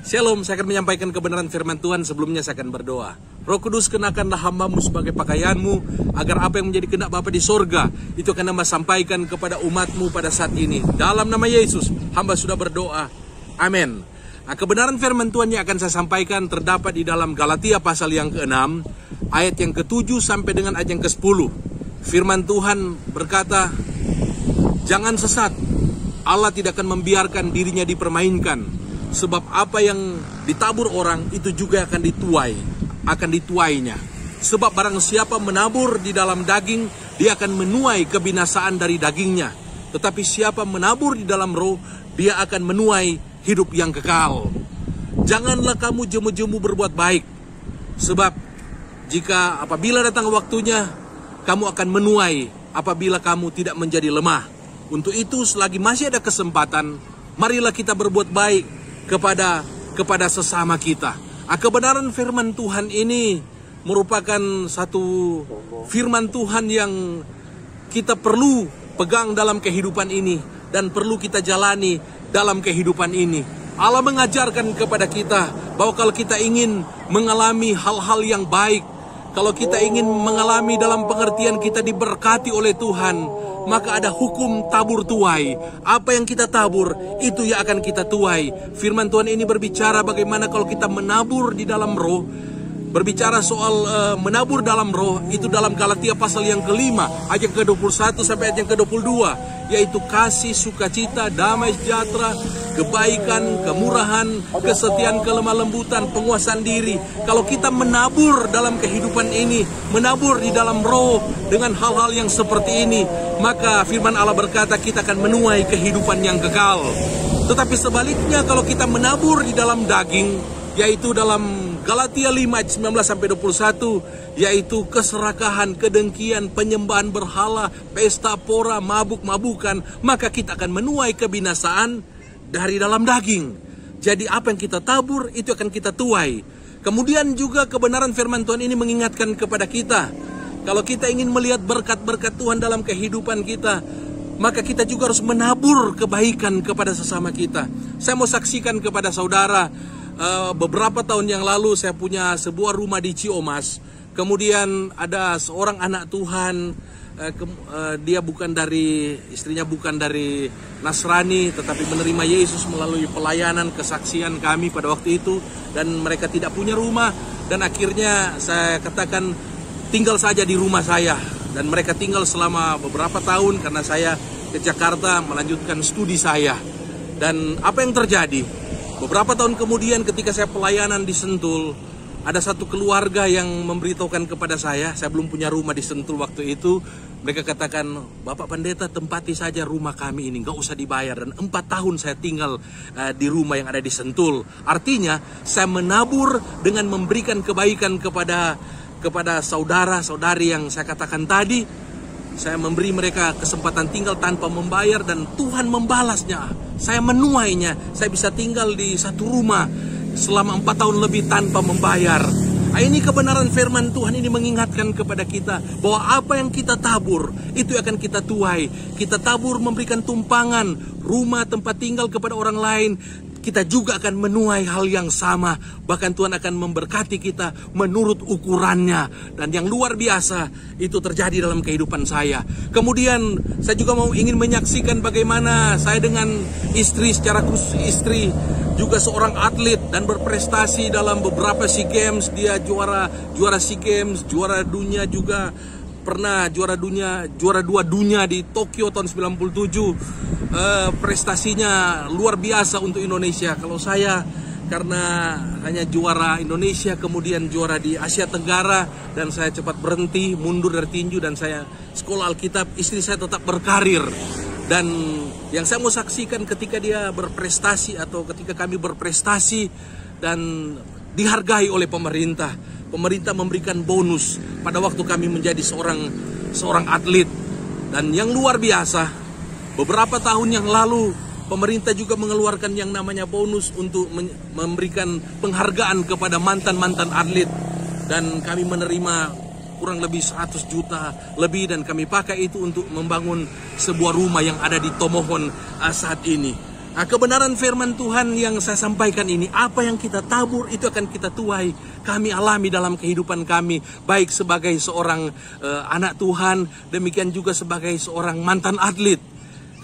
Shalom, saya akan menyampaikan kebenaran firman Tuhan. Sebelumnya saya akan berdoa. Roh Kudus, kenakanlah hamba-Mu sebagai pakaian-Mu, agar apa yang menjadi kehendak Bapa di sorga, itu akan hamba sampaikan kepada umat-Mu pada saat ini. Dalam nama Yesus, hamba sudah berdoa. Amin. Nah, kebenaran firman Tuhan yang akan saya sampaikan terdapat di dalam Galatia pasal yang ke-6, ayat yang ke-7 sampai dengan ayat yang ke-10. Firman Tuhan berkata, jangan sesat, Allah tidak akan membiarkan dirinya dipermainkan. Sebab apa yang ditabur orang itu juga akan dituainya. Sebab barang siapa menabur di dalam daging, dia akan menuai kebinasaan dari dagingnya. Tetapi siapa menabur di dalam roh, dia akan menuai hidup yang kekal. Janganlah kamu jemu-jemu berbuat baik. Sebab apabila datang waktunya, kamu akan menuai apabila kamu tidak menjadi lemah. Untuk itu selagi masih ada kesempatan, marilah kita berbuat baik kepada sesama kita. Kebenaran firman Tuhan ini merupakan satu firman Tuhan yang kita perlu pegang dalam kehidupan ini dan perlu kita jalani dalam kehidupan ini. Allah mengajarkan kepada kita bahwa kalau kita ingin mengalami hal-hal yang baik, kalau kita ingin mengalami dalam pengertian kita diberkati oleh Tuhan, maka ada hukum tabur tuai. Apa yang kita tabur, itu yang akan kita tuai. Firman Tuhan ini berbicara bagaimana kalau kita menabur di dalam roh. Berbicara soal menabur dalam roh, itu dalam Galatia pasal yang ke-5, ayat ke-21 sampai ayat yang ke-22. Yaitu kasih, sukacita, damai sejahtera, kebaikan, kemurahan, kesetiaan, kelemah lembutan, penguasaan diri. Kalau kita menabur dalam kehidupan ini, menabur di dalam roh dengan hal-hal yang seperti ini, maka firman Allah berkata kita akan menuai kehidupan yang kekal. Tetapi sebaliknya kalau kita menabur di dalam daging, yaitu dalam Galatia 5 ayat 19 sampai 21, yaitu keserakahan, kedengkian, penyembahan berhala, pesta pora, mabuk-mabukan, maka kita akan menuai kebinasaan dari dalam daging. Jadi apa yang kita tabur, itu akan kita tuai. Kemudian juga kebenaran firman Tuhan ini mengingatkan kepada kita, kalau kita ingin melihat berkat-berkat Tuhan dalam kehidupan kita, maka kita juga harus menabur kebaikan kepada sesama kita. Saya mau saksikan kepada saudara, beberapa tahun yang lalu saya punya sebuah rumah di Ciomas. Kemudian ada seorang anak Tuhan, dia istrinya bukan dari Nasrani, tetapi menerima Yesus melalui pelayanan kesaksian kami pada waktu itu. Dan mereka tidak punya rumah, dan akhirnya saya katakan tinggal saja di rumah saya. Dan mereka tinggal selama beberapa tahun karena saya ke Jakarta melanjutkan studi saya. Dan apa yang terjadi? Beberapa tahun kemudian ketika saya pelayanan di Sentul, ada satu keluarga yang memberitahukan kepada saya belum punya rumah di Sentul waktu itu. Mereka katakan, Bapak Pendeta tempati saja rumah kami ini, gak usah dibayar. Dan 4 tahun saya tinggal di rumah yang ada di Sentul. Artinya saya menabur dengan memberikan kebaikan kepada saudara-saudari yang saya katakan tadi. Saya memberi mereka kesempatan tinggal tanpa membayar dan Tuhan membalasnya. Saya menuainya. Saya bisa tinggal di satu rumah selama 4 tahun lebih tanpa membayar. Ini kebenaran firman Tuhan ini mengingatkan kepada kita bahwa apa yang kita tabur, itu akan kita tuai. Kita tabur memberikan tumpangan, rumah, tempat tinggal kepada orang lain. Kita juga akan menuai hal yang sama. Bahkan Tuhan akan memberkati kita menurut ukurannya. Dan yang luar biasa itu terjadi dalam kehidupan saya. Kemudian saya juga ingin menyaksikan bagaimana saya dengan istri, secara khusus istri juga seorang atlet dan berprestasi dalam beberapa SEA Games. Dia juara SEA Games, juara dunia juga. Pernah juara 2 dunia di Tokyo tahun 97. Prestasinya luar biasa untuk Indonesia. Kalau saya karena hanya juara Indonesia, kemudian juara di Asia Tenggara, dan saya cepat berhenti, mundur dari tinju, dan saya sekolah Alkitab. Istri saya tetap berkarir. Dan yang saya mau saksikan ketika dia berprestasi atau ketika kami berprestasi dan dihargai oleh pemerintah. Pemerintah memberikan bonus pada waktu kami menjadi seorang atlet. Dan yang luar biasa, beberapa tahun yang lalu pemerintah juga mengeluarkan yang namanya bonus untuk memberikan penghargaan kepada mantan-mantan atlet. Dan kami menerima kurang lebih 100 juta lebih, dan kami pakai itu untuk membangun sebuah rumah yang ada di Tomohon saat ini. Nah, kebenaran firman Tuhan yang saya sampaikan ini, apa yang kita tabur itu akan kita tuai. Kami alami dalam kehidupan kami, baik sebagai seorang anak Tuhan, demikian juga sebagai seorang mantan atlet.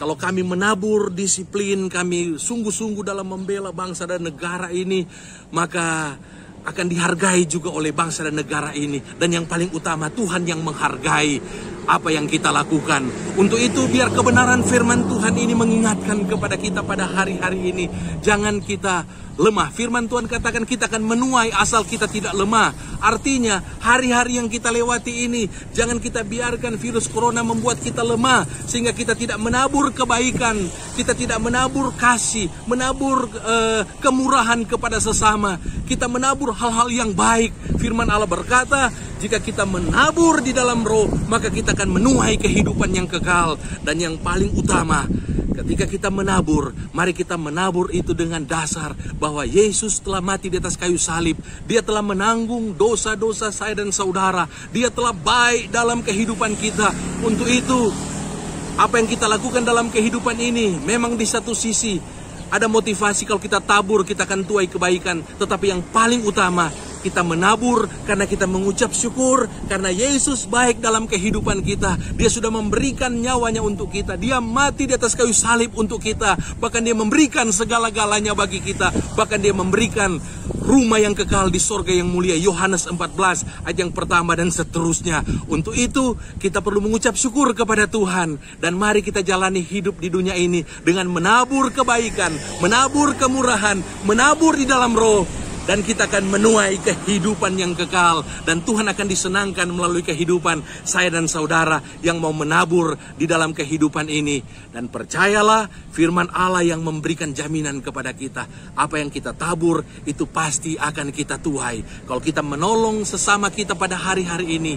Kalau kami menabur disiplin, kami sungguh-sungguh dalam membela bangsa dan negara ini, maka akan dihargai juga oleh bangsa dan negara ini. Dan yang paling utama, Tuhan yang menghargai apa yang kita lakukan. Untuk itu biar kebenaran firman Tuhan ini mengingatkan kepada kita pada hari-hari ini. Jangan kita lemah. Firman Tuhan katakan kita akan menuai asal kita tidak lemah. Artinya hari-hari yang kita lewati ini, jangan kita biarkan virus corona membuat kita lemah, sehingga kita tidak menabur kebaikan, kita tidak menabur kasih, menabur kemurahan kepada sesama. Kita menabur hal-hal yang baik. Firman Allah berkata, jika kita menabur di dalam roh, maka kita akan menuai kehidupan yang kekal. Dan yang paling utama, ketika kita menabur, mari kita menabur itu dengan dasar bahwa Yesus telah mati di atas kayu salib. Dia telah menanggung dosa-dosa saya dan saudara. Dia telah baik dalam kehidupan kita. Untuk itu, apa yang kita lakukan dalam kehidupan ini, memang di satu sisi ada motivasi kalau kita tabur, kita akan tuai kebaikan. Tetapi yang paling utama, kita menabur karena kita mengucap syukur, karena Yesus baik dalam kehidupan kita. Dia sudah memberikan nyawanya untuk kita. Dia mati di atas kayu salib untuk kita. Bahkan dia memberikan segala-galanya bagi kita. Bahkan dia memberikan rumah yang kekal di sorga yang mulia. Yohanes 14 ayat yang pertama dan seterusnya. Untuk itu kita perlu mengucap syukur kepada Tuhan. Dan mari kita jalani hidup di dunia ini dengan menabur kebaikan, menabur kemurahan, menabur di dalam roh. Dan kita akan menuai kehidupan yang kekal. Dan Tuhan akan disenangkan melalui kehidupan saya dan saudara yang mau menabur di dalam kehidupan ini. Dan percayalah, firman Allah yang memberikan jaminan kepada kita. Apa yang kita tabur itu pasti akan kita tuai. Kalau kita menolong sesama kita pada hari-hari ini,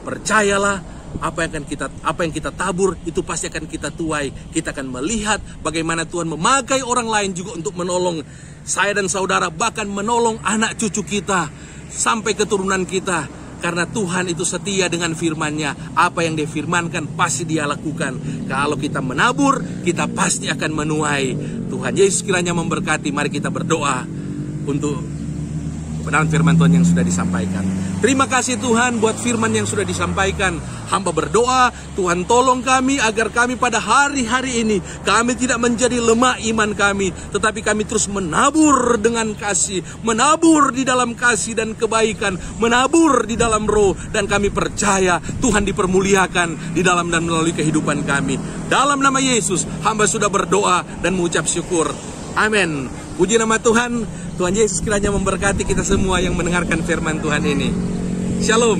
percayalah, apa yang kita tabur itu pasti akan kita tuai. Kita akan melihat bagaimana Tuhan memakai orang lain juga untuk menolong saya dan saudara, bahkan menolong anak cucu kita sampai keturunan kita. Karena Tuhan itu setia dengan firman-Nya. Apa yang Dia firmankan pasti Dia lakukan. Kalau kita menabur, kita pasti akan menuai. Tuhan Yesus kiranya memberkati. Mari kita berdoa untuk kebenaran firman Tuhan yang sudah disampaikan. Terima kasih Tuhan buat firman yang sudah disampaikan. Hamba berdoa, Tuhan tolong kami agar kami pada hari-hari ini, kami tidak menjadi lemah iman kami, tetapi kami terus menabur dengan kasih, menabur di dalam kasih dan kebaikan, menabur di dalam roh. Dan kami percaya Tuhan dipermuliakan di dalam dan melalui kehidupan kami. Dalam nama Yesus, hamba sudah berdoa dan mengucap syukur. Amin. Puji nama Tuhan. Tuhan Yesus kiranya memberkati kita semua yang mendengarkan firman Tuhan ini. Shalom.